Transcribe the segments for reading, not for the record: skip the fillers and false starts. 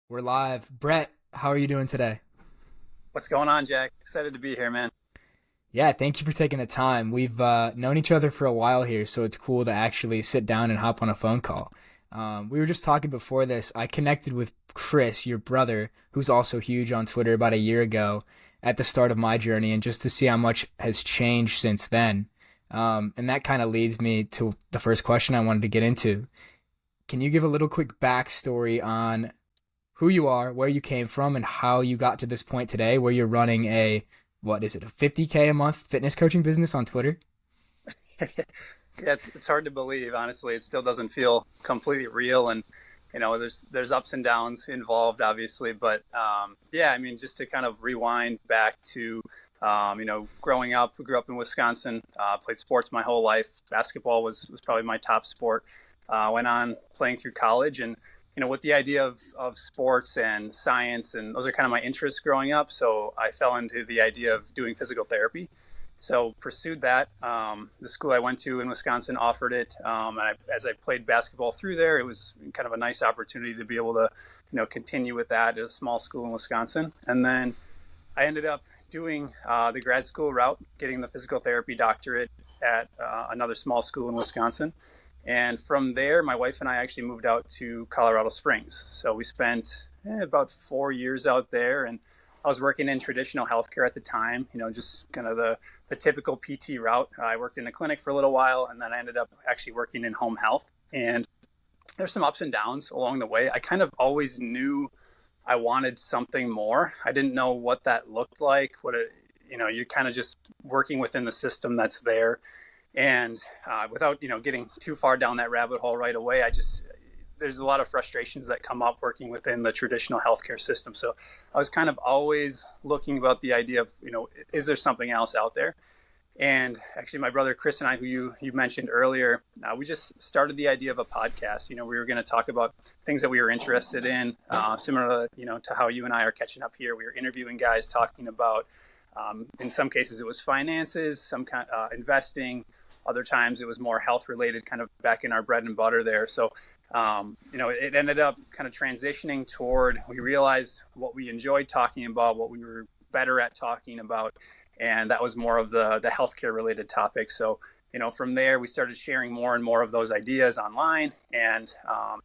We're live. Brett, how are you doing today? What's going on, Jack? Excited to be here, man. Yeah, thank you for taking the time. We've known each other for a while here, so it's cool to actually sit down and hop on a phone call. We were just talking before this. I connected with Chris, your brother, who's also huge on Twitter, about a year ago at the start of my journey, and just to see how much has changed since then. And that kind of leads me to the first question I wanted to get into. Can you give a little quick backstory on who you are, where you came from, and how you got to this point today where you're running what is it, a 50K a month fitness coaching business on Twitter? Yeah, it's hard to believe, honestly. It still doesn't feel completely real, and there's ups and downs involved, obviously. But yeah, I mean, just to kind of rewind back to growing up, we grew up in Wisconsin. Played sports my whole life. Basketball was probably my top sport. Went on playing through college, and with the idea of sports and science, and those are kind of my interests growing up. So I fell into the idea of doing physical therapy. So pursued that. The school I went to in Wisconsin offered it. As I played basketball through there, it was kind of a nice opportunity to be able to, continue with that at a small school in Wisconsin. And then I ended up doing the grad school route, getting the physical therapy doctorate at another small school in Wisconsin. And from there, my wife and I actually moved out to Colorado Springs. So we spent about 4 years out there, and I was working in traditional healthcare at the time, just kind of the typical PT route. I worked in a clinic for a little while, and then I ended up actually working in home health. And there's some ups and downs along the way. I kind of always knew I wanted something more. I didn't know what that looked like, you're kind of just working within the system that's there. And without getting too far down that rabbit hole right away, there's a lot of frustrations that come up working within the traditional healthcare system. So I was kind of always looking about the idea of is there something else out there? And actually, my brother Chris and I, who you mentioned earlier, we just started the idea of a podcast. We were going to talk about things that we were interested in, similar to how you and I are catching up here. We were interviewing guys talking about, in some cases, it was finances, some kind investing. Other times it was more health related, kind of back in our bread and butter there. So, it ended up kind of transitioning toward, we realized what we enjoyed talking about, what we were better at talking about. And that was more of the healthcare related topics. So, from there, we started sharing more and more of those ideas online. And,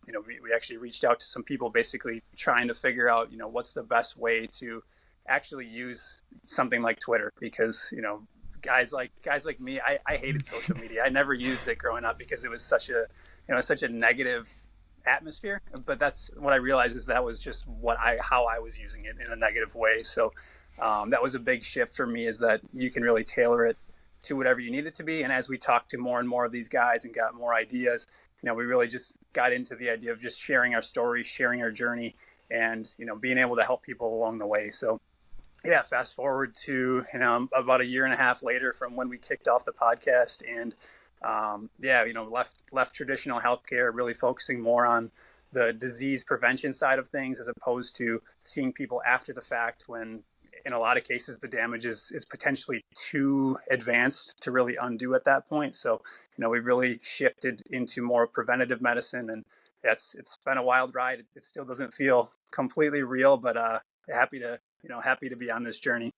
we actually reached out to some people basically trying to figure out, what's the best way to actually use something like Twitter, because, guys like me, I hated social media. I never used it growing up because it was such a negative atmosphere. But that's what I realized, is that was just how I was using it in a negative way. So that was a big shift for me, is that you can really tailor it to whatever you need it to be. And as we talked to more and more of these guys and got more ideas, we really just got into the idea of just sharing our story, sharing our journey, and being able to help people along the way. So yeah, fast forward to about a year and a half later from when we kicked off the podcast, and left traditional healthcare, really focusing more on the disease prevention side of things, as opposed to seeing people after the fact, when in a lot of cases the damage is potentially too advanced to really undo at that point. So we really shifted into more preventative medicine, and it's been a wild ride. It still doesn't feel completely real, but happy to be on this journey.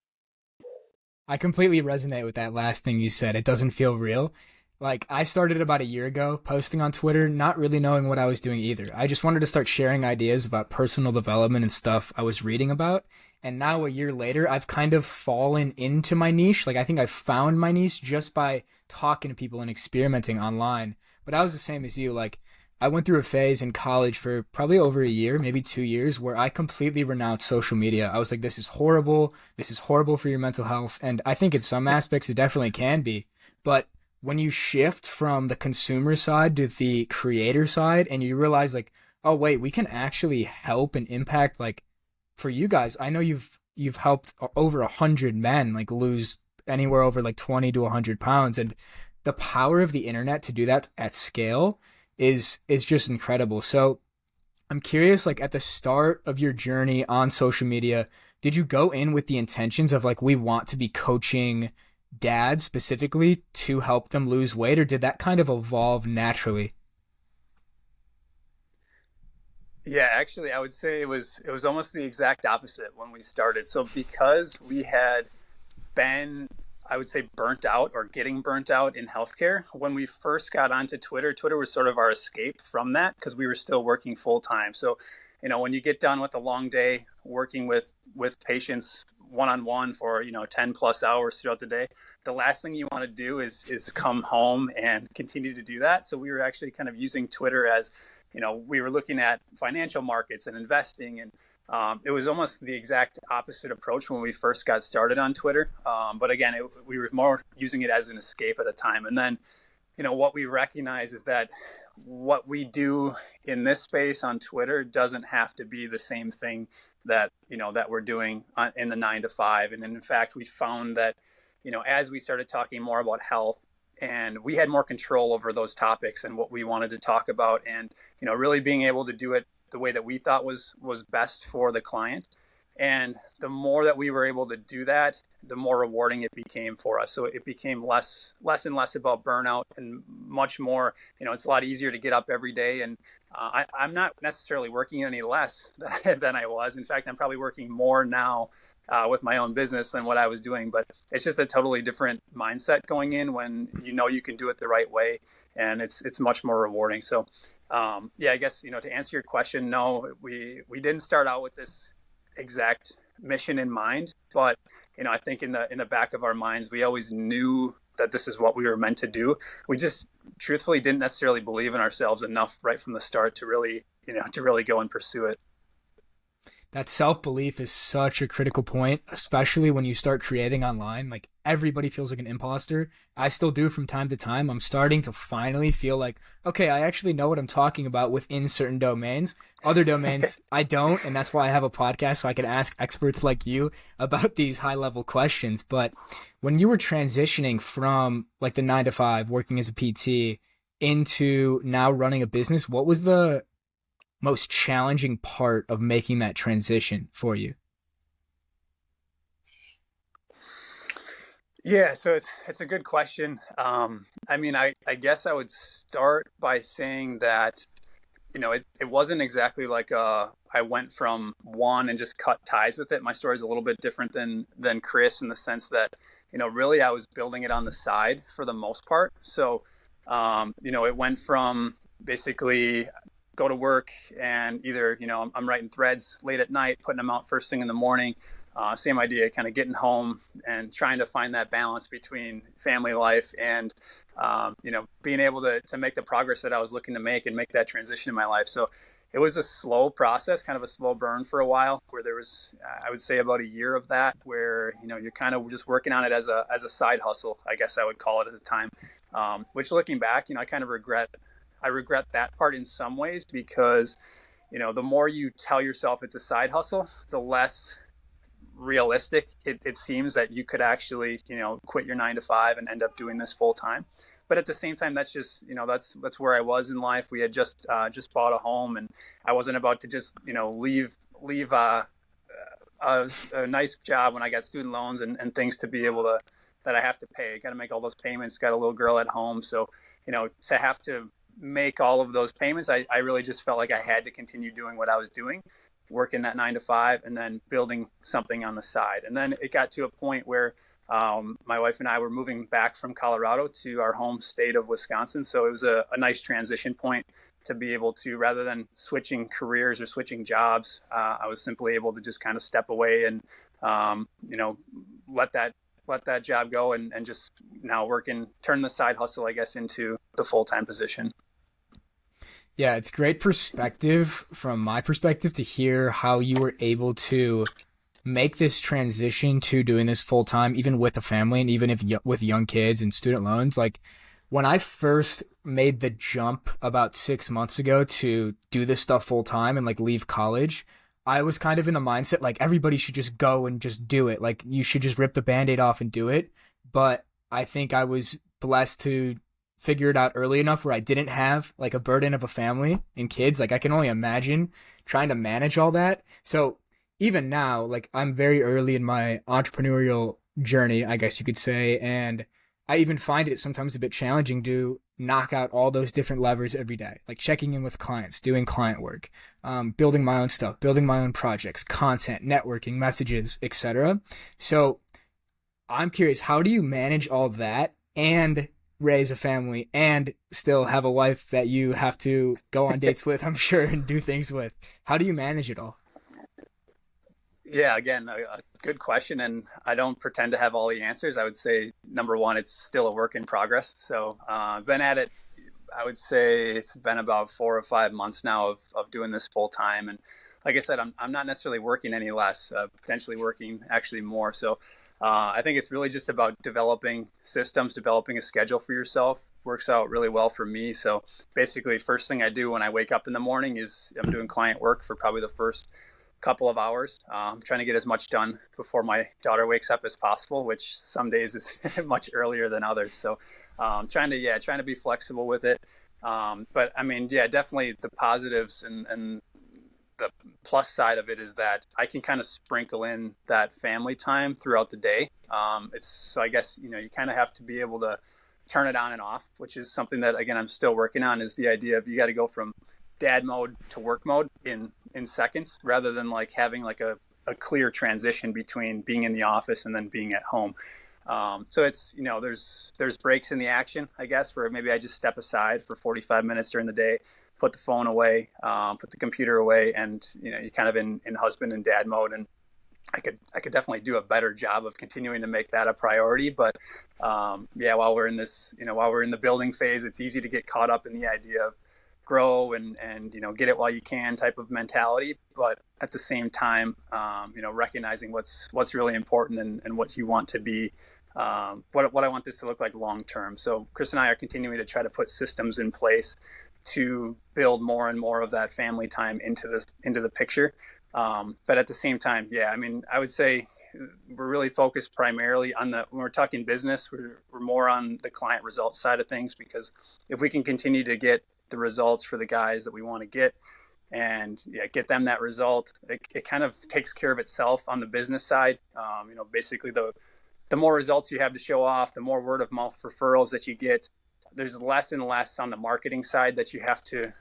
I completely resonate with that last thing you said. It doesn't feel real. Like, I started about a year ago posting on Twitter, not really knowing what I was doing either. I just wanted to start sharing ideas about personal development and stuff I was reading about. And now, a year later, I've kind of fallen into my niche. Like, I think I found my niche just by talking to people and experimenting online. But I was the same as you. Like, I went through a phase in college for probably over a year, maybe 2 years, where I completely renounced social media. I was like, this is horrible. This is horrible for your mental health. And I think in some aspects it definitely can be. But when you shift from the consumer side to the creator side, and you realize, like, oh wait, we can actually help and impact, like, for you guys, I know you've helped over 100 men like lose anywhere over like 20 to 100 pounds, and the power of the internet to do that at scale is just incredible. So I'm curious, like, at the start of your journey on social media, did you go in with the intentions of, like, we want to be coaching dads specifically to help them lose weight, or did that kind of evolve naturally? Yeah, actually, I would say it was almost the exact opposite when we started. So because we had been, I would say, burnt out or getting burnt out in healthcare. When we first got onto Twitter, Twitter was sort of our escape from that because we were still working full time. So, when you get done with a long day working with patients one on one for 10 plus hours throughout the day, the last thing you want to do is come home and continue to do that. So we were actually kind of using Twitter as, we were looking at financial markets and investing, and it was almost the exact opposite approach when we first got started on Twitter. But again, we were more using it as an escape at the time. And then, what we recognize is that what we do in this space on Twitter doesn't have to be the same thing that we're doing in the 9 to 5. And in fact, we found that, as we started talking more about health, and we had more control over those topics and what we wanted to talk about, and really being able to do it the way that we thought was best for the client. And the more that we were able to do that, the more rewarding it became for us. So it became less and less about burnout, and much more, it's a lot easier to get up every day. And I'm not necessarily working any less than I was. In fact, I'm probably working more now with my own business than what I was doing. But it's just a totally different mindset going in when you can do it the right way, and it's much more rewarding. So yeah, I guess to answer your question, no, we didn't start out with this exact mission in mind, but I think in the back of our minds, we always knew that this is what we were meant to do. We just truthfully didn't necessarily believe in ourselves enough right from the start to really go and pursue it. That self-belief is such a critical point, especially when you start creating online. Like, everybody feels like an imposter. I still do from time to time. I'm starting to finally feel like, okay, I actually know what I'm talking about within certain domains. Other domains, I don't, and that's why I have a podcast, so I can ask experts like you about these high-level questions. But when you were transitioning from like the 9 to 5, working as a PT, into now running a business, what was the most challenging part of making that transition for you? Yeah, so it's a good question. I mean, I guess I would start by saying that it wasn't exactly like I went from one and just cut ties with it. My story is a little bit different than Chris, in the sense that really I was building it on the side for the most part. So it went from basically go to work, and either I'm writing threads late at night, putting them out first thing in the morning. Same idea, kind of getting home and trying to find that balance between family life and being able to make the progress that I was looking to make and make that transition in my life. So it was a slow process, kind of a slow burn for a while, where there was, I would say, about a year of that, where you're kind of just working on it as a side hustle, I guess I would call it at the time. Which, looking back, I kind of regret that part in some ways, because the more you tell yourself it's a side hustle, the less realistic it seems that you could actually quit your 9 to 5 and end up doing this full time. But at the same time, that's just that's where I was in life. We had just bought a home, and I wasn't about to just leave a nice job when I got student loans and things to be able to, that I have to pay. Got to make all those payments. Got a little girl at home, so to have to make all of those payments, I really just felt like I had to continue doing what I was doing, working that 9 to 5, and then building something on the side. And then it got to a point where my wife and I were moving back from Colorado to our home state of Wisconsin. So it was a nice transition point to be able to, rather than switching careers or switching jobs, I was simply able to just kind of step away and, let that job go, and just now turn the side hustle, I guess, into the full-time position. Yeah, it's great perspective from my perspective to hear how you were able to make this transition to doing this full time, even with a family and even if with young kids and student loans. Like, when I first made the jump about 6 months ago to do this stuff full time and like leave college, I was kind of in the mindset like everybody should just go and just do it. Like, you should just rip the band-aid off and do it. But I think I was blessed to figure it out early enough where I didn't have like a burden of a family and kids. Like, I can only imagine trying to manage all that. So even now, like, I'm very early in my entrepreneurial journey, I guess you could say, and I even find it sometimes a bit challenging to knock out all those different levers every day, like checking in with clients, doing client work, building my own stuff, building my own projects, content, networking, messages, etc. So I'm curious, how do you manage all that and raise a family and still have a wife that you have to go on dates with, I'm sure, and do things with? How do you manage it all? Yeah, again, a good question, and I don't pretend to have all the answers. I would say number one, it's still a work in progress. So I've been at it. I would say it's been about 4 or 5 months now of doing this full time, and like I said, I'm not necessarily working any less. Potentially working actually more. So I think it's really just about developing systems, developing a schedule for yourself. Works out really well for me. So basically, first thing I do when I wake up in the morning is I'm doing client work for probably the first couple of hours. Trying to get as much done before my daughter wakes up as possible, which some days is much earlier than others. So trying to be flexible with it. But I mean, yeah, definitely the positives and the plus side of it is that I can kind of sprinkle in that family time throughout the day. It's so I guess you kind of have to be able to turn it on and off, which is something that again I'm still working on. Is the idea of you got to go from dad mode to work mode in seconds, rather than like having like a clear transition between being in the office and then being at home. So it's there's breaks in the action, I guess, where maybe I just step aside for 45 minutes during the day, put the phone away, put the computer away, and you're kind of in husband and dad mode. And I could definitely do a better job of continuing to make that a priority. But yeah, while we're in this, while we're in the building phase, it's easy to get caught up in the idea of grow and get it while you can type of mentality. But at the same time, recognizing what's really important and what you want to be, what I want this to look like long term. So Chris and I are continuing to try to put systems in place to build more and more of that family time into the picture. But at the same time, yeah, I mean, I would say we're really focused primarily on when we're talking business, we're more on the client results side of things, because if we can continue to get the results for the guys that we want to get and get them that result, it kind of takes care of itself on the business side. Basically the more results you have to show off, the more word of mouth referrals that you get. There's less and less on the marketing side that you have to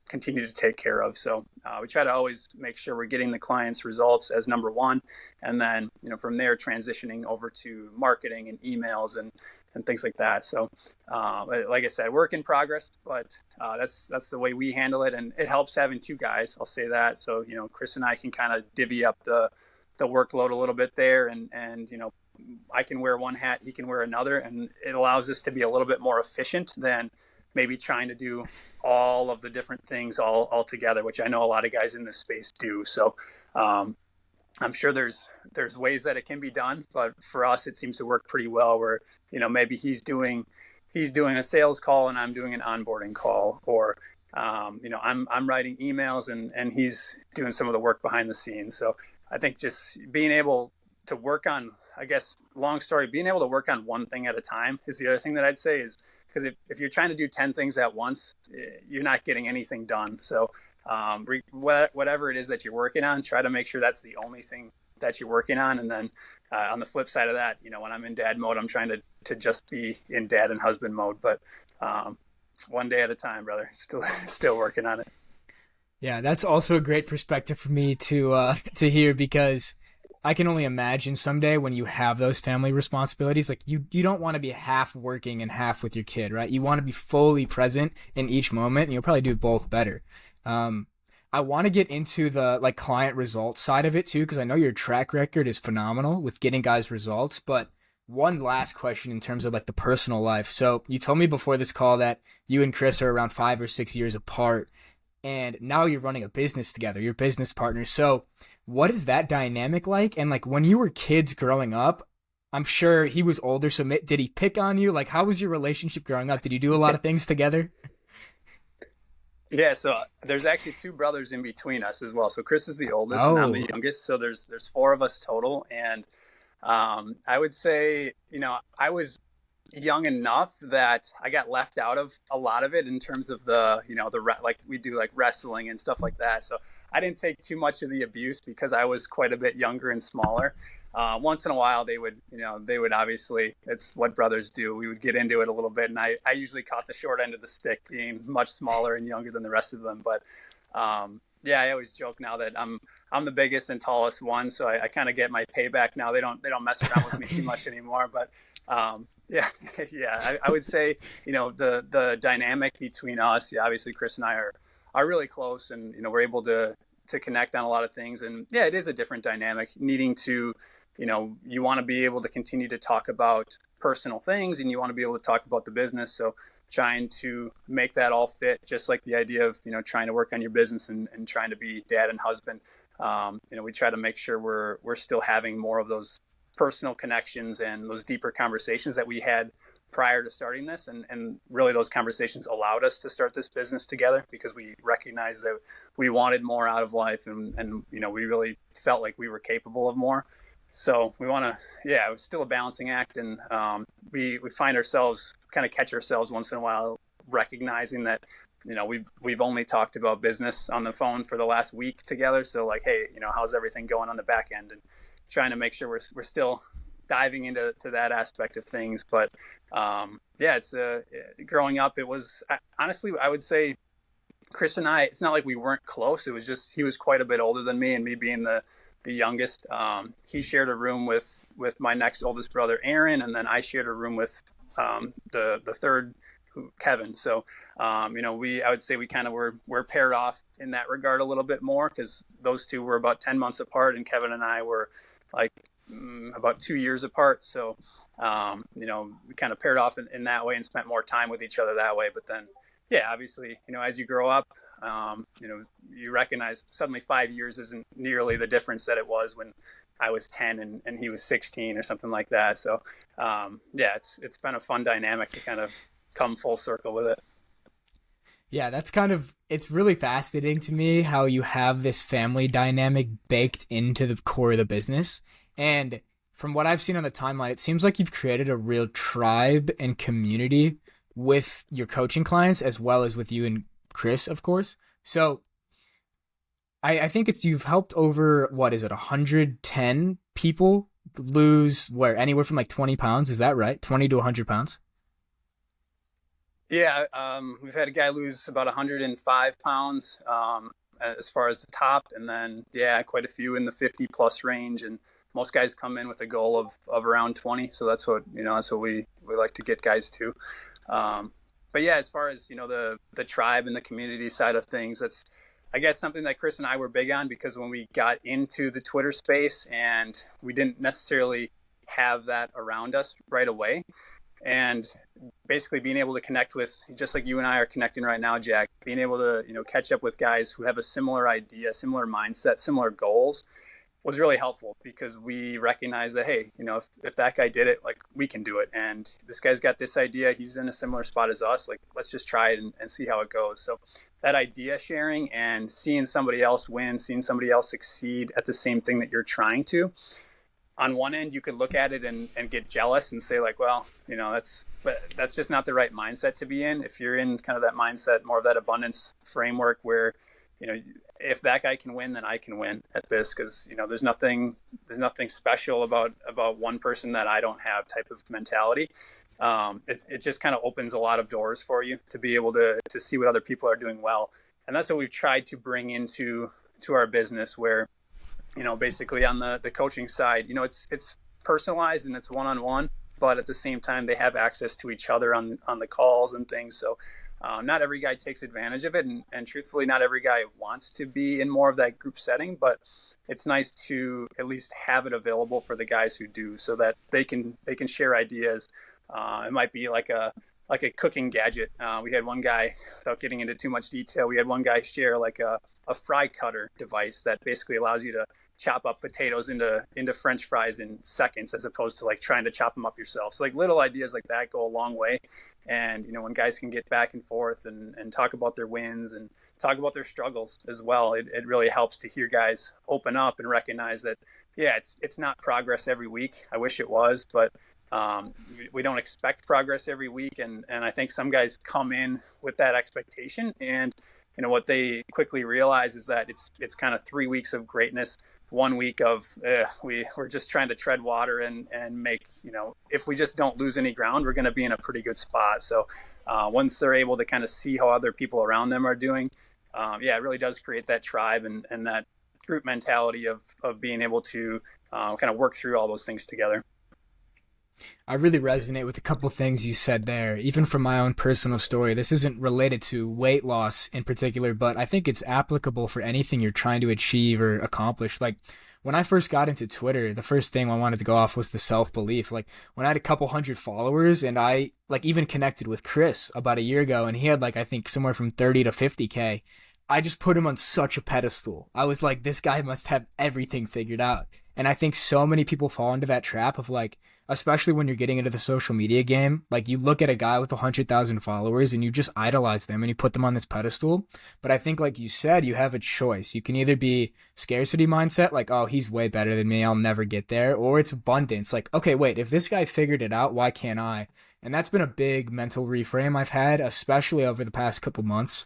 continue to take care of. So we try to always make sure we're getting the client's results as number one, and then from there transitioning over to marketing and emails and things like that. So like I said, work in progress, but that's the way we handle it, and it helps having two guys, I'll say that. So Chris and I can kind of divvy up the workload a little bit there, and I can wear one hat, he can wear another, and it allows us to be a little bit more efficient than maybe trying to do all of the different things all together, which I know a lot of guys in this space do. So I'm sure there's ways that it can be done, but for us, it seems to work pretty well where, maybe he's doing a sales call and I'm doing an onboarding call, or, I'm writing emails and he's doing some of the work behind the scenes. So I think just being able to work on, I guess, long story, being able to work on one thing at a time is the other thing that I'd say, is because if you're trying to do 10 things at once, you're not getting anything done. So whatever it is that you're working on, try to make sure that's the only thing that you're working on. And then on the flip side of that, when I'm in dad mode, I'm trying to just be in dad and husband mode. But one day at a time, brother. Still working on it. Yeah, that's also a great perspective for me to hear, because I can only imagine someday when you have those family responsibilities, like you don't want to be half working and half with your kid, right? You want to be fully present in each moment, and you'll probably do both better. I want to get into the like client results side of it too, because I know your track record is phenomenal with getting guys results. But one last question in terms of like the personal life. So you told me before this call that you and Chris are around 5 or 6 years apart, and now you're running a business together. You're business partners. So what is that dynamic like? And like when you were kids growing up, I'm sure he was older. So did he pick on you? Like, how was your relationship growing up? Did you do a lot of things together? Yeah, so there's actually two brothers in between us as well. So Chris is the oldest and I'm Oh, the youngest. So there's four of us total. And I would say, I was young enough that I got left out of a lot of it in terms of like we do like wrestling and stuff like that. So I didn't take too much of the abuse because I was quite a bit younger and smaller. once in a while they would obviously, it's what brothers do. We would get into it a little bit, and I usually caught the short end of the stick, being much smaller and younger than the rest of them. But yeah, I always joke now that I'm the biggest and tallest one, so I kind of get my payback now. They don't mess around with me too much anymore. But yeah, yeah, I would say, the dynamic between us, yeah, obviously Chris and I are really close, and we're able to connect on a lot of things. And yeah, it is a different dynamic, needing to, you want to be able to continue to talk about personal things, and you want to be able to talk about the business. So trying to make that all fit, just like the idea of, trying to work on your business and trying to be dad and husband. We try to make sure we're still having more of those personal connections and those deeper conversations that we had prior to starting this. And really those conversations allowed us to start this business together, because we recognized that we wanted more out of life, and we really felt like we were capable of more. So we want to, yeah, it was still a balancing act. And we find ourselves, kind of catch ourselves once in a while, recognizing that, we've only talked about business on the phone for the last week together. So like, hey, how's everything going on the back end? And trying to make sure we're still diving into that aspect of things. But yeah, it's growing up, it was, honestly, I would say Chris and I, it's not like we weren't close. It was just, he was quite a bit older than me, and me being the youngest, he shared a room with my next oldest brother, Aaron. And then I shared a room with the third, Kevin. So, I would say we kind of were paired off in that regard a little bit more, because those two were about 10 months apart, and Kevin and I were like about 2 years apart. So, we kind of paired off in that way and spent more time with each other that way. But then, yeah, obviously, as you grow up, you recognize suddenly 5 years isn't nearly the difference that it was when I was 10 and he was 16 or something like that. So, yeah, it's been a fun dynamic to kind of come full circle with it. Yeah, it's really fascinating to me how you have this family dynamic baked into the core of the business. And from what I've seen on the timeline, it seems like you've created a real tribe and community with your coaching clients, as well as with you and Chris, of course. So I think you've helped over, what is it, 110 people lose anywhere from like 20 pounds. Is that right? 20 to 100 pounds? Yeah, we've had a guy lose about 105 pounds, as far as the top, and then yeah, quite a few in the 50 plus range, and most guys come in with a goal of around 20. So that's what we like to get guys to. But yeah, as far as the tribe and the community side of things, that's, I guess, something that Chris and I were big on, because when we got into the Twitter space, and we didn't necessarily have that around us right away. And basically being able to connect with, just like you and I are connecting right now, Jack, being able to, catch up with guys who have a similar idea, similar mindset, similar goals, was really helpful, because we recognize that, hey, if that guy did it, like, we can do it. And this guy's got this idea, he's in a similar spot as us, like, let's just try it and see how it goes. So that idea sharing and seeing somebody else win, seeing somebody else succeed at the same thing that you're trying to, on one end, you could look at it and get jealous and say, like, well, that's just not the right mindset to be in. If you're in kind of that mindset, more of that abundance framework where, if that guy can win, then I can win at this, because, there's nothing special about one person that I don't have type of mentality. It just kind of opens a lot of doors for you to be able to see what other people are doing well. And that's what we've tried to bring into our business, where, basically on the coaching side, it's personalized and it's one-on-one, but at the same time, they have access to each other on the calls and things. So not every guy takes advantage of it. And truthfully, not every guy wants to be in more of that group setting, but it's nice to at least have it available for the guys who do, so that they can share ideas. It might be like a cooking gadget. We had one guy, without getting into too much detail, we had one guy share like a fry cutter device that basically allows you to chop up potatoes into French fries in seconds, as opposed to like trying to chop them up yourself. So like little ideas like that go a long way. And, when guys can get back and forth and talk about their wins and talk about their struggles as well, it really helps to hear guys open up and recognize that, yeah, it's not progress every week. I wish it was, but we don't expect progress every week. And I think some guys come in with that expectation, and what they quickly realize is that it's kind of 3 weeks of greatness, 1 week of we're just trying to tread water and make, if we just don't lose any ground, we're going to be in a pretty good spot. So once they're able to kind of see how other people around them are doing, it really does create that tribe and that group mentality of being able to kind of work through all those things together. I really resonate with a couple things you said there, even from my own personal story. This isn't related to weight loss in particular, but I think it's applicable for anything you're trying to achieve or accomplish. Like when I first got into Twitter, the first thing I wanted to go off was the self-belief. Like when I had a couple hundred followers and I like even connected with Chris about a year ago and he had like I think somewhere from 30 to 50K. I just put him on such a pedestal. I was like, this guy must have everything figured out. And I think so many people fall into that trap of like, especially when you're getting into the social media game, like you look at a guy with 100,000 followers and you just idolize them and you put them on this pedestal. But I think, like you said, you have a choice. You can either be scarcity mindset, like, oh, he's way better than me, I'll never get there, or it's abundance, like, okay, wait, if this guy figured it out, why can't I? And that's been a big mental reframe I've had, especially over the past couple months.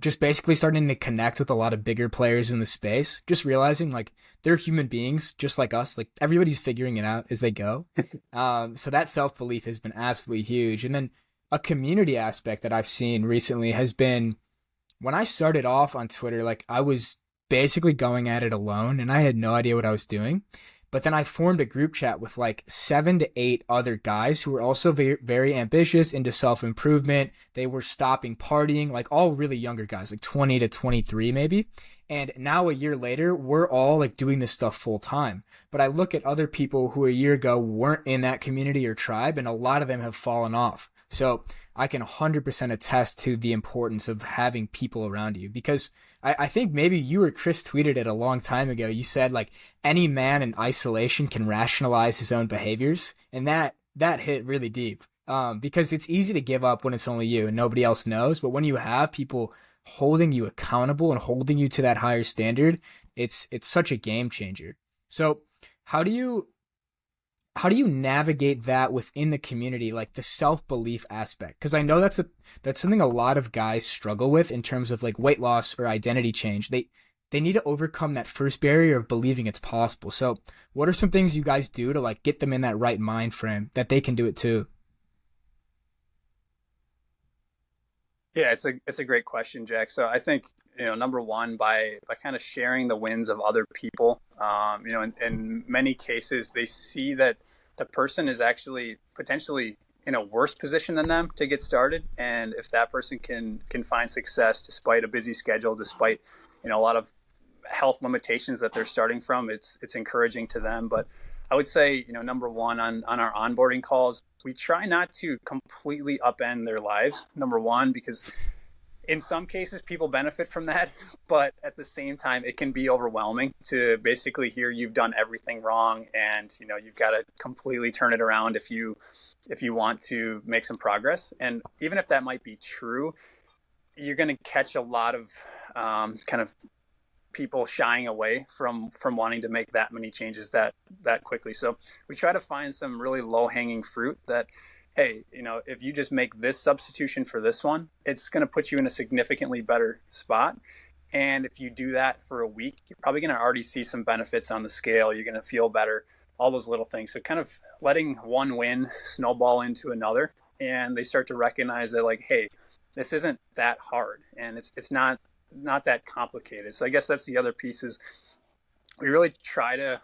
Just basically starting to connect with a lot of bigger players in the space, just realizing like they're human beings just like us. Like everybody's figuring it out as they go. So that self-belief has been absolutely huge. And then a community aspect that I've seen recently has been when I started off on Twitter, like I was basically going at it alone and I had no idea what I was doing. But then I formed a group chat with like 7 to 8 other guys who were also very, very ambitious into self-improvement. They were stopping partying, like all really younger guys, like 20 to 23 maybe. And now a year later, we're all like doing this stuff full time. But I look at other people who a year ago weren't in that community or tribe, and a lot of them have fallen off. So I can 100% attest to the importance of having people around you because I think maybe you or Chris tweeted it a long time ago. You said like any man in isolation can rationalize his own behaviors. And that hit really deep because it's easy to give up when it's only you and nobody else knows. But when you have people holding you accountable and holding you to that higher standard, it's such a game changer. So how do you navigate that within the community, like the self-belief aspect? Because I know that's something a lot of guys struggle with in terms of like weight loss or identity change. They need to overcome that first barrier of believing it's possible. So what are some things you guys do to like get them in that right mind frame that they can do it too? Yeah, it's a great question, Jack. So I think, number one, by kind of sharing the wins of other people, in many cases they see that the person is actually potentially in a worse position than them to get started, and if that person can find success despite a busy schedule, despite a lot of health limitations that they're starting from, it's encouraging to them. But I would say, number one, on our onboarding calls, we try not to completely upend their lives, number one, because in some cases people benefit from that, but at the same time it can be overwhelming to basically hear you've done everything wrong and you've got to completely turn it around if you want to make some progress. And even if that might be true, you're going to catch a lot of kind of people shying away from wanting to make that many changes that quickly. So we try to find some really low hanging fruit that, hey, if you just make this substitution for this one, it's going to put you in a significantly better spot. And if you do that for a week, you're probably going to already see some benefits on the scale. You're going to feel better, all those little things. So kind of letting one win snowball into another, and they start to recognize that like, hey, this isn't that hard and it's not that complicated. So I guess that's the other piece is we really try to,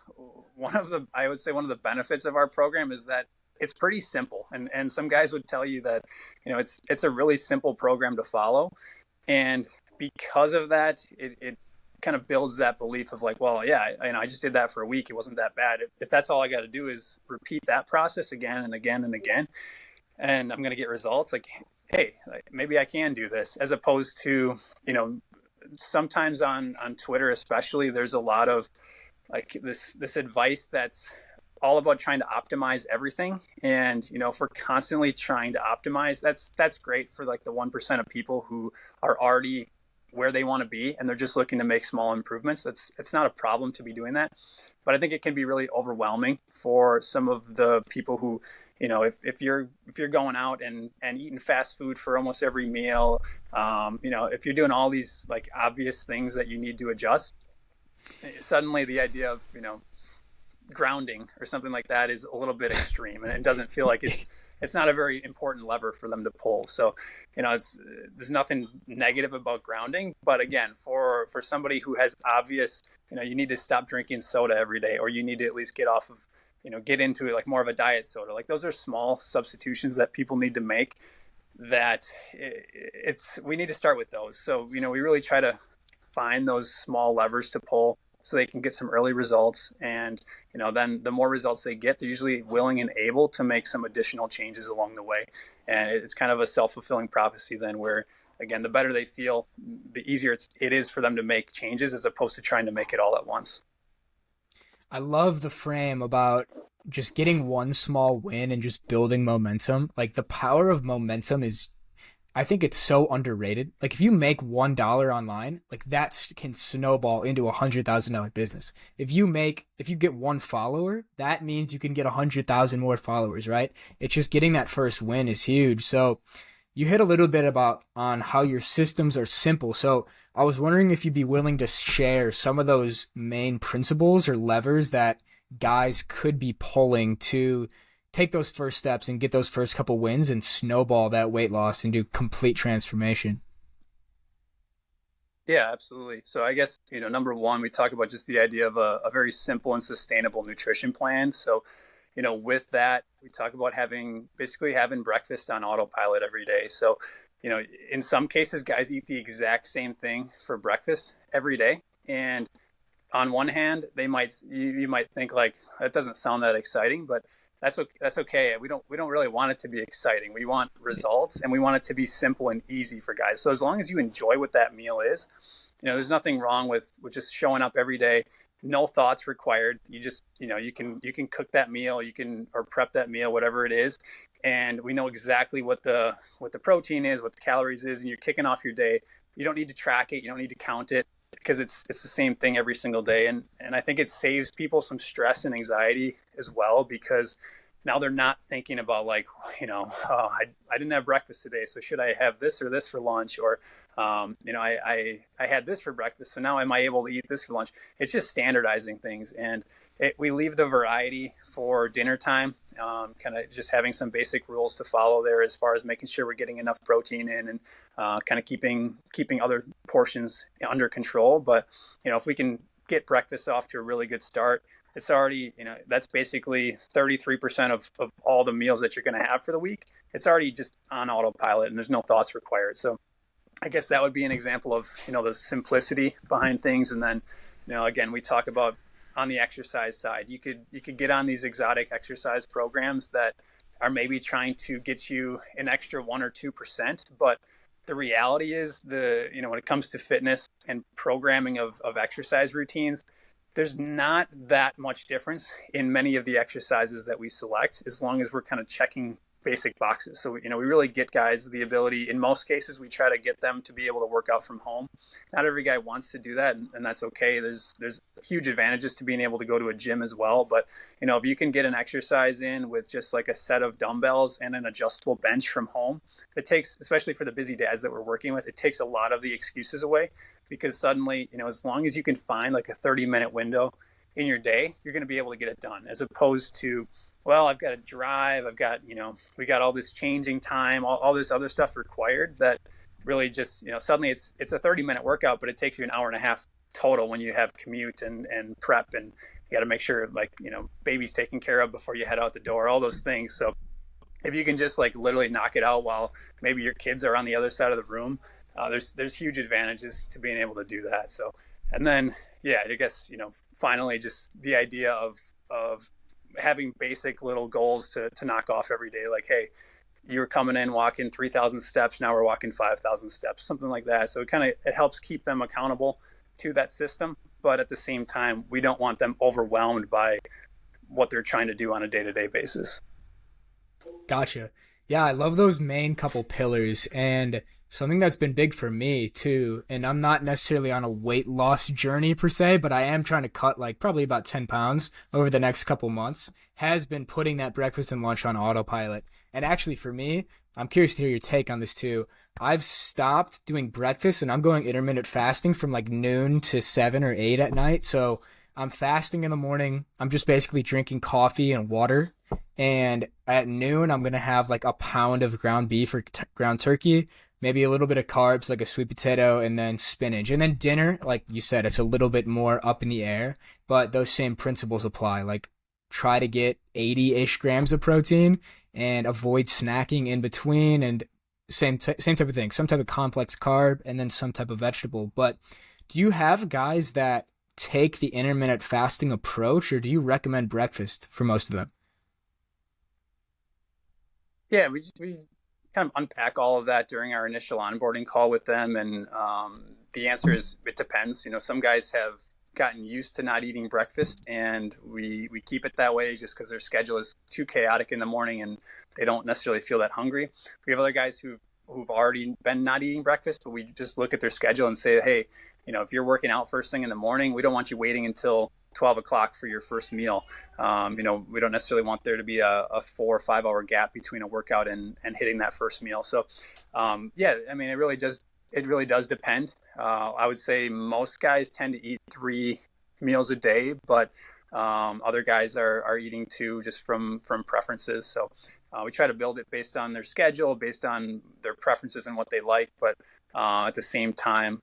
I would say one of the benefits of our program is that it's pretty simple. And some guys would tell you that, it's a really simple program to follow. And because of that, it kind of builds that belief of like, well, yeah, I just did that for a week. It wasn't that bad. If that's all I got to do is repeat that process again and again and again, and I'm going to get results, like, hey, like, maybe I can do this, as opposed to, sometimes on Twitter, especially, there's a lot of like this advice that's all about trying to optimize everything. And, if we're constantly trying to optimize, that's great for like the 1% of people who are already where they want to be and they're just looking to make small improvements. It's not a problem to be doing that. But I think it can be really overwhelming for some of the people who, if you're going out and eating fast food for almost every meal, if you're doing all these like obvious things that you need to adjust, suddenly the idea of, grounding or something like that is a little bit extreme, and it doesn't feel like it's not a very important lever for them to pull. So, it's there's nothing negative about grounding, but again, for somebody who has obvious, you need to stop drinking soda every day, or you need to at least get off of, get into it, like more of a diet soda. Like those are small substitutions that people need to make. That we need to start with those. So, we really try to find those small levers to pull so they can get some early results. And, then the more results they get, they're usually willing and able to make some additional changes along the way. And it's kind of a self-fulfilling prophecy then, where, again, the better they feel, the easier it is for them to make changes, as opposed to trying to make it all at once. I love the frame about just getting one small win and just building momentum. Like the power of momentum is, I think it's so underrated. Like if you make $1 online, like that can snowball into $100,000 business. If you get one follower, that means you can get 100,000 more followers, right? It's just getting that first win is huge. So you hit a little bit about on how your systems are simple. So I was wondering if you'd be willing to share some of those main principles or levers that guys could be pulling to take those first steps and get those first couple wins and snowball that weight loss into complete transformation. Yeah, absolutely. So I guess, number one, we talk about just the idea of a very simple and sustainable nutrition plan. So, with that, we talk about basically having breakfast on autopilot every day. So, in some cases, guys eat the exact same thing for breakfast every day. And on one hand, you might think like, that doesn't sound that exciting, but that's okay. We don't really want it to be exciting. We want results, and we want it to be simple and easy for guys. So as long as you enjoy what that meal is, there's nothing wrong with just showing up every day. No thoughts required. You just, you can cook that meal, or prep that meal, whatever it is. And we know exactly what the protein is, what the calories is, and you're kicking off your day. You don't need to track it. You don't need to count it, because it's the same thing every single day. And I think it saves people some stress and anxiety as well, because now they're not thinking about like, oh, I didn't have breakfast today, so should I have this or this for lunch? Or, I had this for breakfast, so now am I able to eat this for lunch? It's just standardizing things. And we leave the variety for dinner time, kind of just having some basic rules to follow there, as far as making sure we're getting enough protein in, and kind of keeping other portions under control. But, if we can get breakfast off to a really good start, it's already, that's basically 33% of all the meals that you're going to have for the week. It's already just on autopilot, and there's no thoughts required. So I guess that would be an example of, the simplicity behind things. And then, again, we talk about on the exercise side, you could get on these exotic exercise programs that are maybe trying to get you an extra 1 or 2%. But the reality is, when it comes to fitness and programming of exercise routines, there's not that much difference in many of the exercises that we select, as long as we're kind of checking basic boxes. So, we really get guys the ability. In most cases, we try to get them to be able to work out from home. Not every guy wants to do that, and that's okay. There's huge advantages to being able to go to a gym as well. But, if you can get an exercise in with just like a set of dumbbells and an adjustable bench from home, it takes, especially for the busy dads that we're working with, it takes a lot of the excuses away. Because suddenly, as long as you can find like a 30-minute window in your day, you're going to be able to get it done, as opposed to, well, I've got to drive, we got all this changing time, all this other stuff required, that really just, suddenly it's a 30-minute workout, but it takes you an hour and a half total when you have commute and prep, and you got to make sure, like, baby's taken care of before you head out the door, all those things. So if you can just like literally knock it out while maybe your kids are on the other side of the room, there's huge advantages to being able to do that. So, and then, yeah, I guess, finally, just the idea of having basic little goals to knock off every day. Like, hey, you're coming in walking 3,000 steps. Now we're walking 5,000 steps, something like that. So it helps keep them accountable to that system. But at the same time, we don't want them overwhelmed by what they're trying to do on a day-to-day basis. Gotcha. Yeah, I love those main couple pillars, and something that's been big for me too, and I'm not necessarily on a weight loss journey per se, but I am trying to cut like probably about 10 pounds over the next couple months, has been putting that breakfast and lunch on autopilot. And actually, for me, I'm curious to hear your take on this too. I've stopped doing breakfast and I'm going intermittent fasting from like noon to 7 or 8 at night. So I'm fasting in the morning. I'm just basically drinking coffee and water. And at noon, I'm going to have like a pound of ground beef or ground turkey, maybe a little bit of carbs like a sweet potato and then spinach. And then dinner, like you said, it's a little bit more up in the air, but those same principles apply. Like try to get 80-ish grams of protein and avoid snacking in between, and same type of thing, some type of complex carb and then some type of vegetable. But do you have guys that take the intermittent fasting approach, or do you recommend breakfast for most of them? Yeah, we kind of unpack all of that during our initial onboarding call with them, and the answer is it depends. Some guys have gotten used to not eating breakfast, and we keep it that way just because their schedule is too chaotic in the morning and they don't necessarily feel that hungry. We have other guys who've already been not eating breakfast, but we just look at their schedule and say, hey, if you're working out first thing in the morning, we don't want you waiting until 12 o'clock for your first meal. We don't necessarily want there to be a 4 or 5 hour gap between a workout and hitting that first meal. So, yeah, I mean, it really does depend. I would say most guys tend to eat 3 meals a day, but other guys are eating two just from preferences. So we try to build it based on their schedule, based on their preferences and what they like. But at the same time,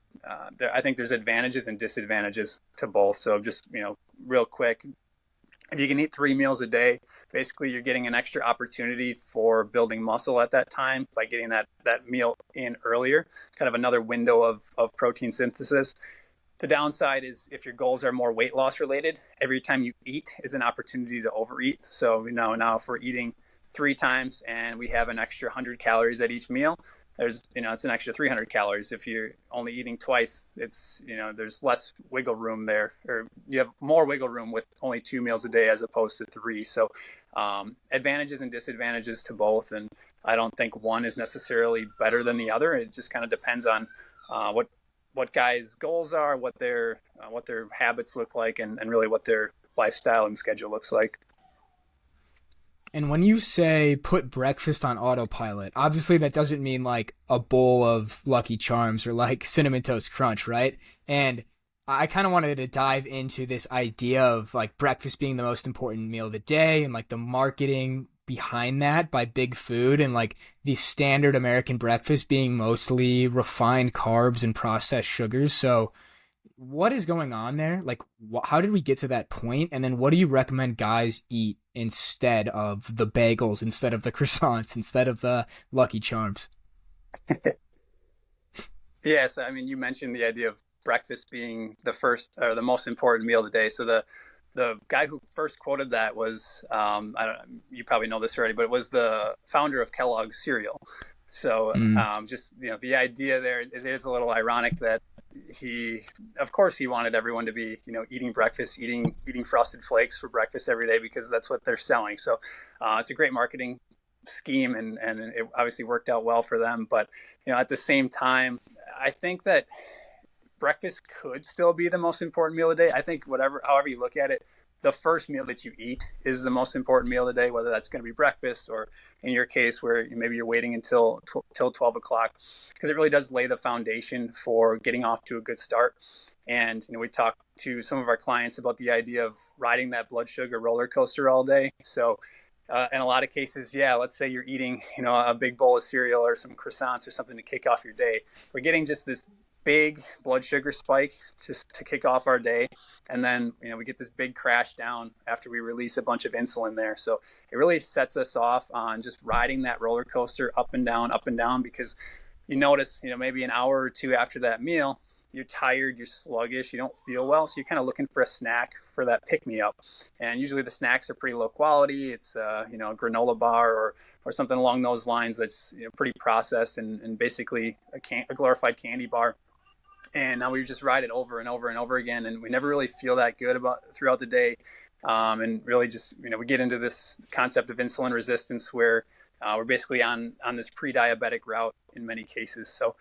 I think there's advantages and disadvantages to both. So just, real quick, if you can eat 3 meals a day, basically you're getting an extra opportunity for building muscle at that time by getting that meal in earlier, kind of another window of protein synthesis. The downside is if your goals are more weight loss related, every time you eat is an opportunity to overeat. So, now if we're eating 3 times and we have an extra 100 calories at each meal, it's an extra 300 calories. If you're only eating twice, there's less wiggle room there, or you have more wiggle room with only 2 meals a day as opposed to three. So, advantages and disadvantages to both. And I don't think one is necessarily better than the other. It just kind of depends on what guys' goals are, what their habits look like, and really what their lifestyle and schedule looks like. And when you say put breakfast on autopilot, obviously that doesn't mean like a bowl of Lucky Charms or like Cinnamon Toast Crunch, right? And I kind of wanted to dive into this idea of like breakfast being the most important meal of the day and like the marketing behind that by Big Food, and like the standard American breakfast being mostly refined carbs and processed sugars. So what is going on there? Like, how did we get to that point? And then what do you recommend guys eat instead of the bagels, instead of the croissants, instead of the Lucky Charms? Yes, I mean, you mentioned the idea of breakfast being the first or the most important meal of the day. So the guy who first quoted that was I don't you probably know this already, but it was the founder of Kellogg's cereal. So Mm. just the idea there, it is a little ironic that of course, he wanted everyone to be eating breakfast, eating Frosted Flakes for breakfast every day because that's what they're selling. So it's a great marketing scheme, and it obviously worked out well for them. But at the same time, I think that breakfast could still be the most important meal of the day. I think however you look at it, the first meal that you eat is the most important meal of the day, whether that's going to be breakfast or in your case where maybe you're waiting till 12 o'clock, because it really does lay the foundation for getting off to a good start. And we talk to some of our clients about the idea of riding that blood sugar roller coaster all day. So in a lot of cases, yeah, let's say you're eating a big bowl of cereal or some croissants or something to kick off your day. We're getting just this big blood sugar spike just to kick off our day, and then we get this big crash down after we release a bunch of insulin there. So it really sets us off on just riding that roller coaster up and down, because you notice maybe an hour or two after that meal you're tired, you're sluggish, you don't feel well, so you're kind of looking for a snack for that pick me up. And usually the snacks are pretty low quality. It's a granola bar or something along those lines that's pretty processed and basically a glorified candy bar. And now we just ride it over and over and over again, and we never really feel that good about throughout the day. And really just we get into this concept of insulin resistance where we're basically on this pre-diabetic route in many cases. So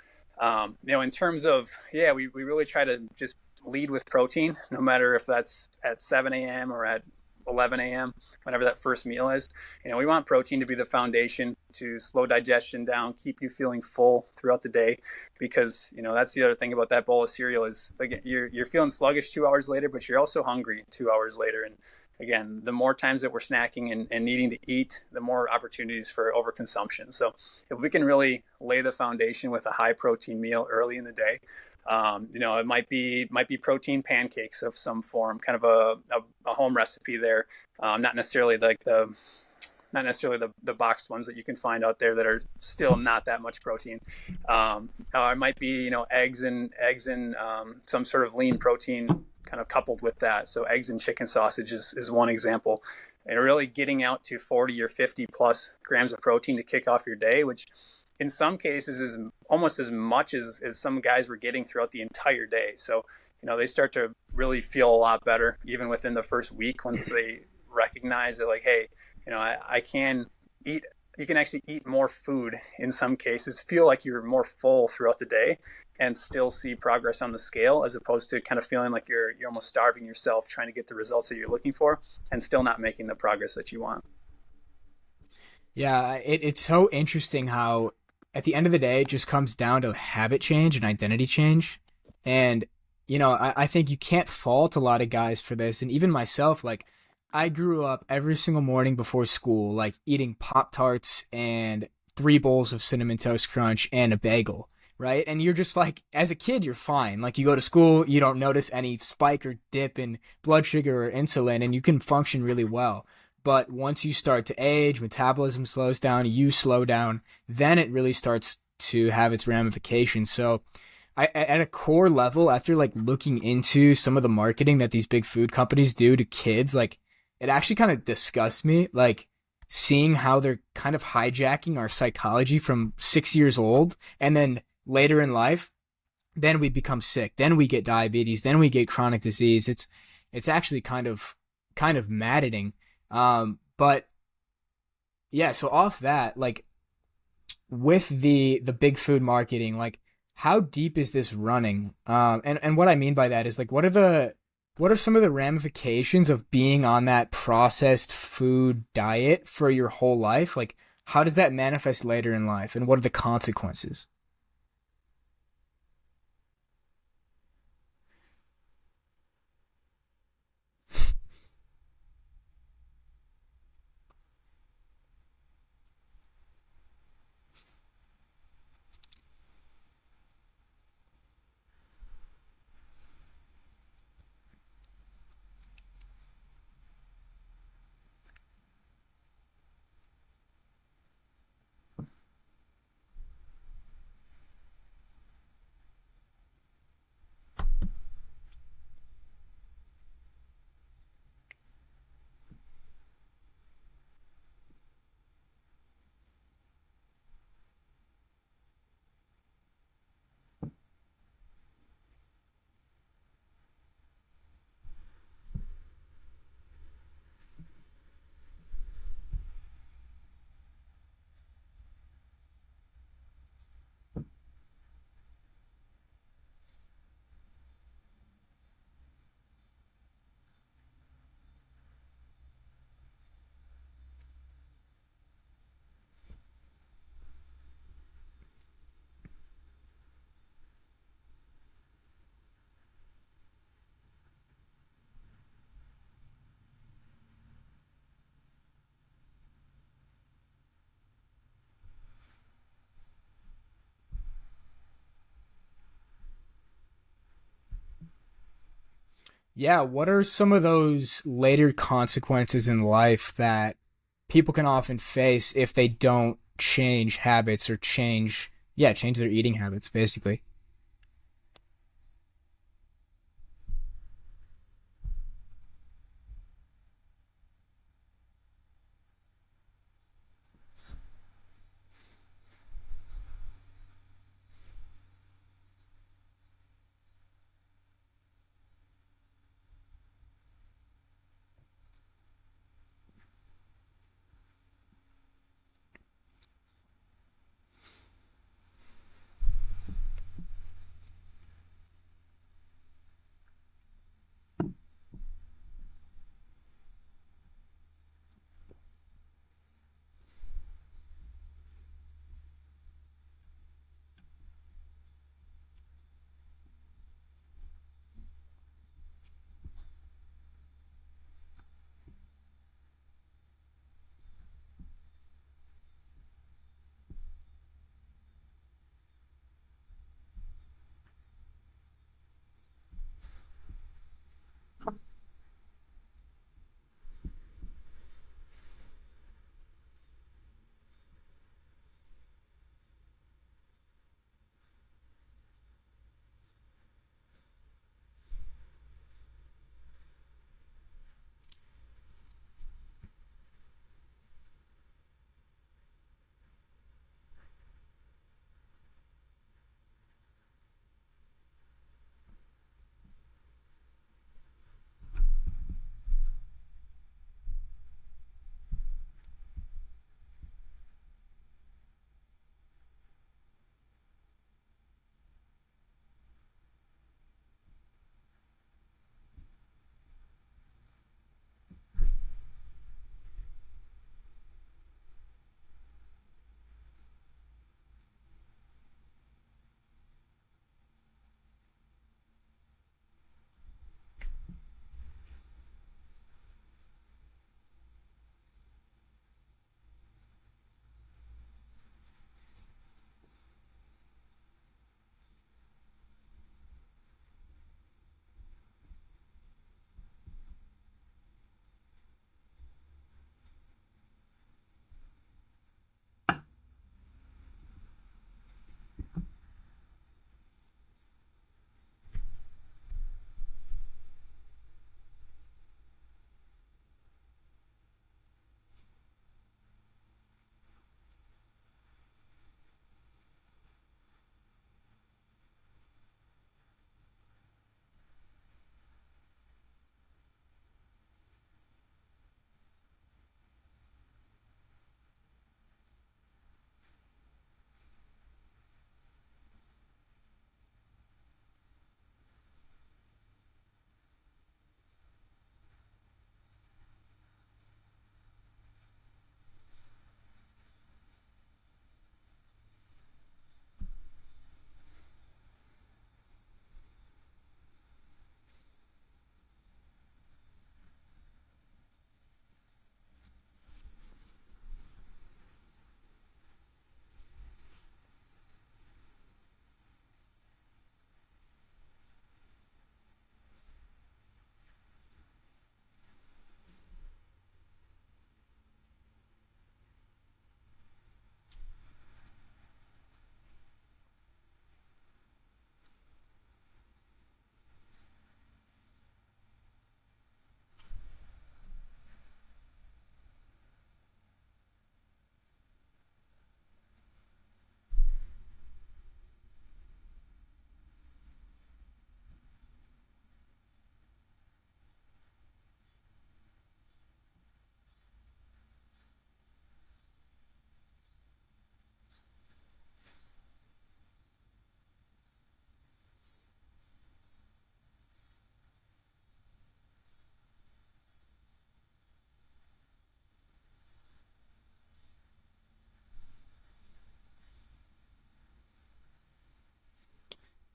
in terms of we really try to just lead with protein, no matter if that's at 7 a.m. or at 11 a.m., whenever that first meal is. We want protein to be the foundation to slow digestion down, keep you feeling full throughout the day, because that's the other thing about that bowl of cereal is, again, you're feeling sluggish 2 hours later, but you're also hungry 2 hours later. And again, the more times that we're snacking and needing to eat, the more opportunities for overconsumption. So if we can really lay the foundation with a high protein meal early in the day, it might be protein pancakes of some form, kind of a home recipe there. Not necessarily like the boxed ones that you can find out there that are still not that much protein. Or it might be eggs and some sort of lean protein kind of coupled with that. So eggs and chicken sausage is one example, and really getting out to 40 or 50 plus grams of protein to kick off your day, which in some cases is almost as much as some guys were getting throughout the entire day. So they start to really feel a lot better even within the first week, once they recognize that, like, hey, I can eat. You can actually eat more food in some cases, feel like you're more full throughout the day, and still see progress on the scale, as opposed to kind of feeling like you're almost starving yourself trying to get the results that you're looking for and still not making the progress that you want. Yeah, it's so interesting how at the end of the day it just comes down to habit change and identity change. And I think you can't fault a lot of guys for this. And even myself, like, I grew up every single morning before school, like eating Pop Tarts and 3 bowls of Cinnamon Toast Crunch and a bagel, right? And you're just like, as a kid, you're fine. Like, you go to school, you don't notice any spike or dip in blood sugar or insulin, and you can function really well. But once you start to age, metabolism slows down, you slow down, then it really starts to have its ramifications. So, at a core level, after like looking into some of the marketing that these big food companies do to kids, like, it actually kind of disgusts me. Like, seeing how they're kind of hijacking our psychology from 6 years old, and then later in life, then we become sick, then we get diabetes, then we get chronic disease. It's actually kind of maddening. But yeah, so off that, like, with the big food marketing, like, how deep is this running? And what I mean by that is, like, what are some of the ramifications of being on that processed food diet for your whole life? Like, how does that manifest later in life, and what are the consequences? Yeah, what are some of those later consequences in life that people can often face if they don't change habits, or change their eating habits, basically?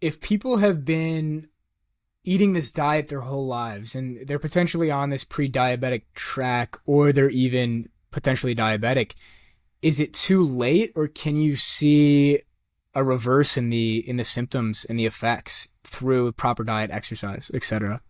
if people have been eating this diet their whole lives and they're potentially on this pre-diabetic track or they're even potentially diabetic, is it too late or can you see a reverse in the symptoms and the effects through proper diet, exercise, etc.?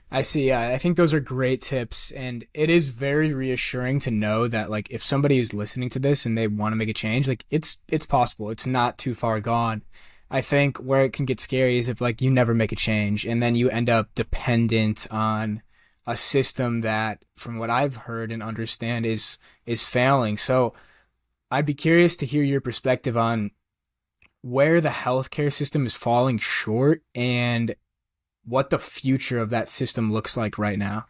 I see. Yeah, I think those are great tips, and it is very reassuring to know that like if somebody is listening to this and they want to make a change, like it's possible. It's not too far gone. I think where it can get scary is if like you never make a change and then you end up dependent on a system that, from what I've heard and understand, is failing. So I'd be curious to hear your perspective on where the healthcare system is falling short and what the future of that system looks like right now.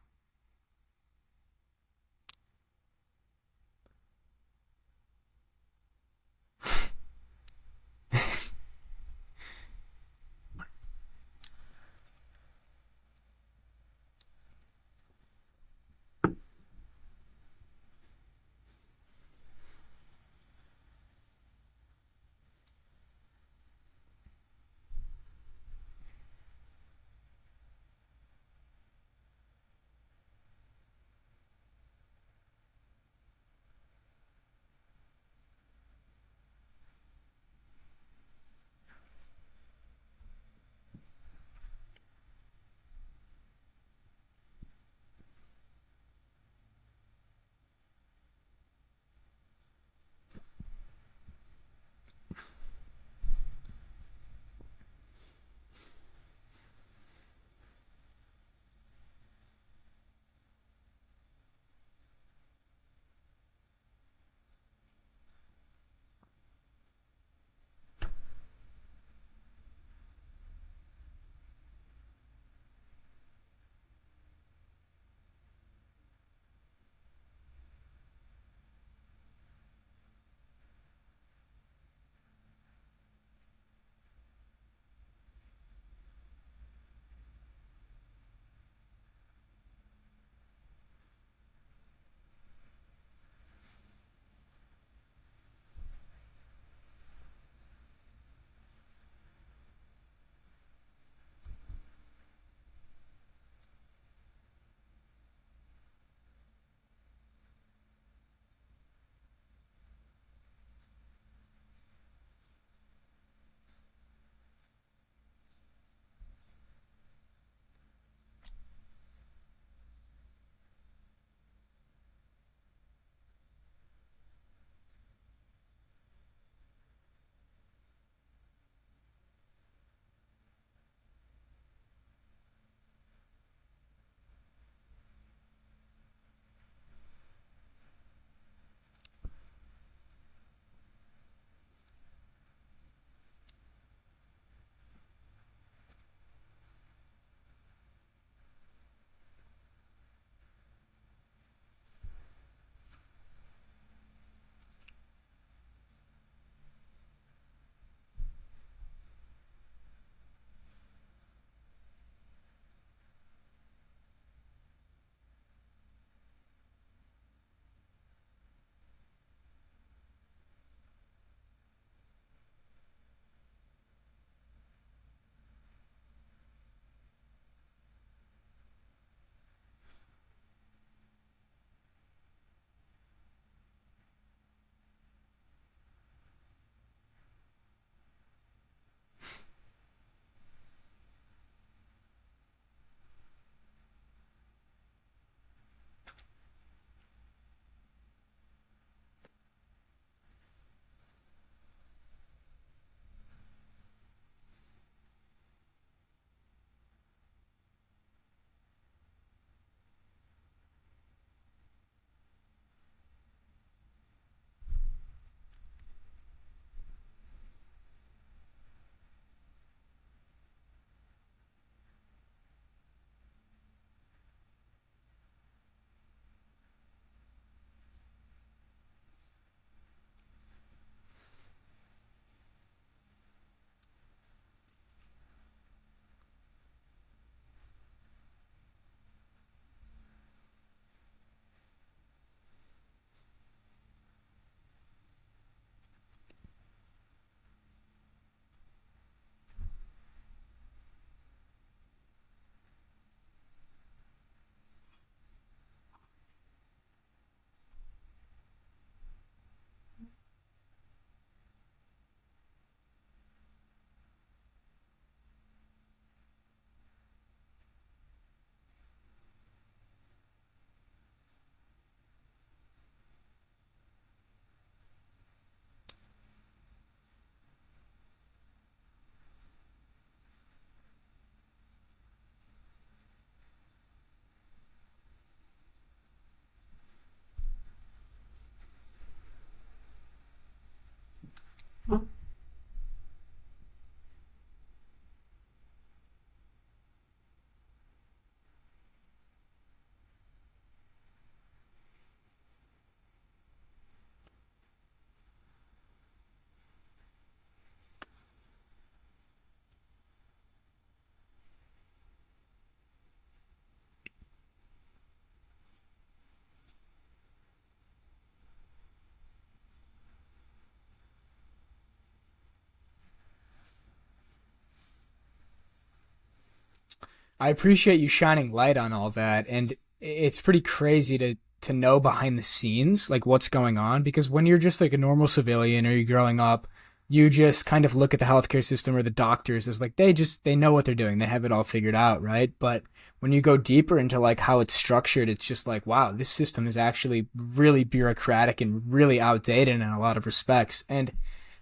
I appreciate you shining light on all that, and it's pretty crazy to know behind the scenes like what's going on, because when you're just like a normal civilian or you're growing up, you just kind of look at the healthcare system or the doctors as like they know what they're doing, they have it all figured out, right? But when you go deeper into like how it's structured, it's just like, wow, this system is actually really bureaucratic and really outdated in a lot of respects. And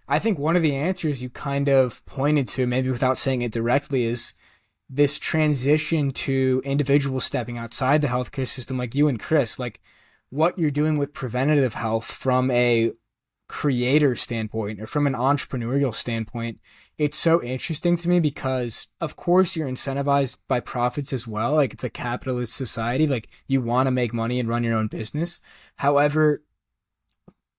I think one of the answers you kind of pointed to, maybe without saying it directly, is this transition to individuals stepping outside the healthcare system, like you and Chris, like what you're doing with preventative health from a creator standpoint or from an entrepreneurial standpoint. It's so interesting to me because, of course, you're incentivized by profits as well. Like, it's a capitalist society. Like, you want to make money and run your own business. However,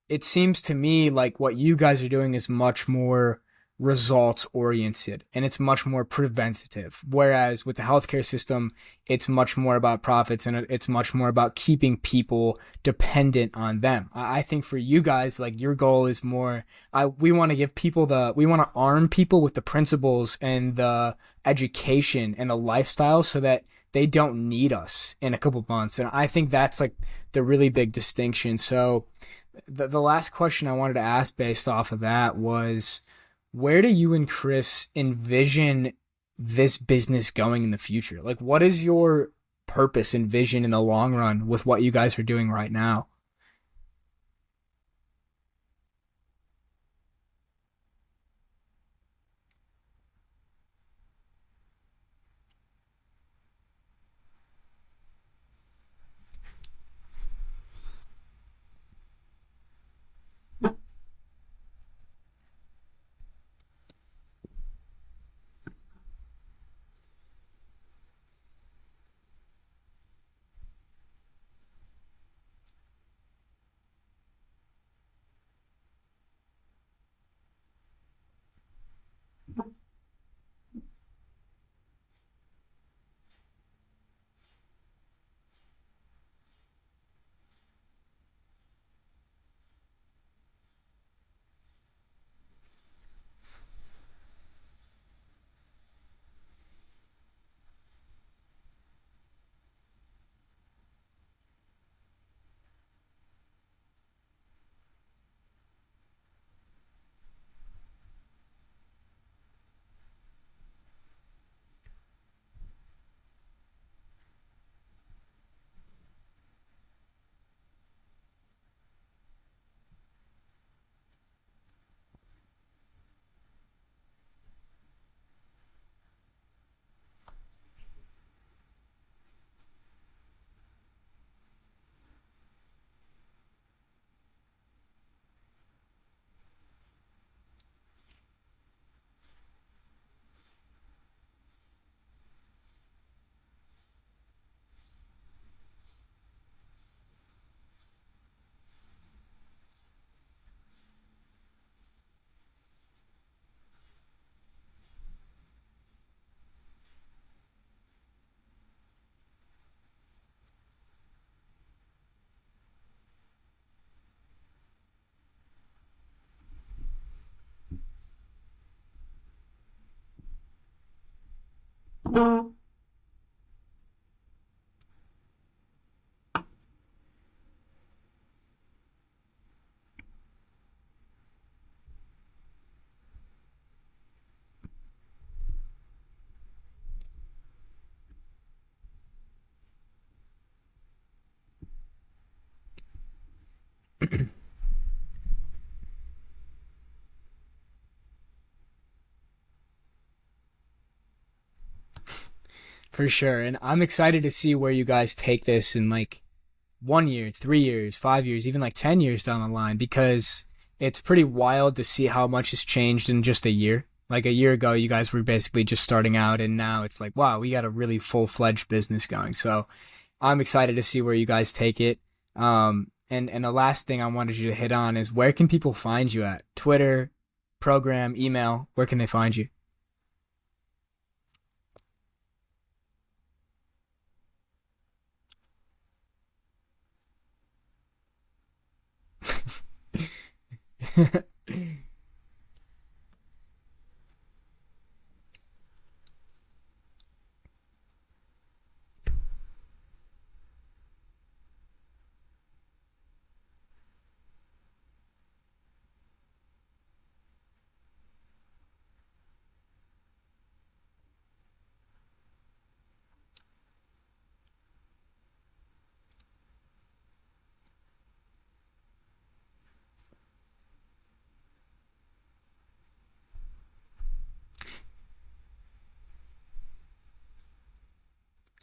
it seems to me like what you guys are doing is much more results oriented and it's much more preventative. Whereas with the healthcare system, it's much more about profits and it's much more about keeping people dependent on them. I think for you guys, like your goal is more, we want to give people we want to arm people with the principles and the education and the lifestyle so that they don't need us in a couple months. And I think that's like the really big distinction. So, the last question I wanted to ask based off of that was, where do you and Chris envision this business going in the future? Like, what is your purpose and vision in the long run with what you guys are doing right now? For sure. And I'm excited to see where you guys take this in like 1 year, 3 years, 5 years, even like 10 years down the line, because it's pretty wild to see how much has changed in just a year. Like a year ago, you guys were basically just starting out, and now it's like, wow, we got a really full fledged business going. So I'm excited to see where you guys take it. And the last thing I wanted you to hit on is, where can people find you at? Twitter, program, email, where can they find you?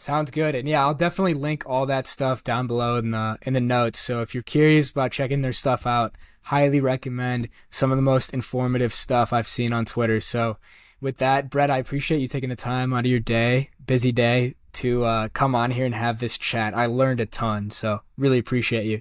Sounds good. And yeah, I'll definitely link all that stuff down below in the notes. So if you're curious about checking their stuff out, highly recommend. Some of the most informative stuff I've seen on Twitter. So with that, Brett, I appreciate you taking the time out of your day, busy day, to come on here and have this chat. I learned a ton, so really appreciate you.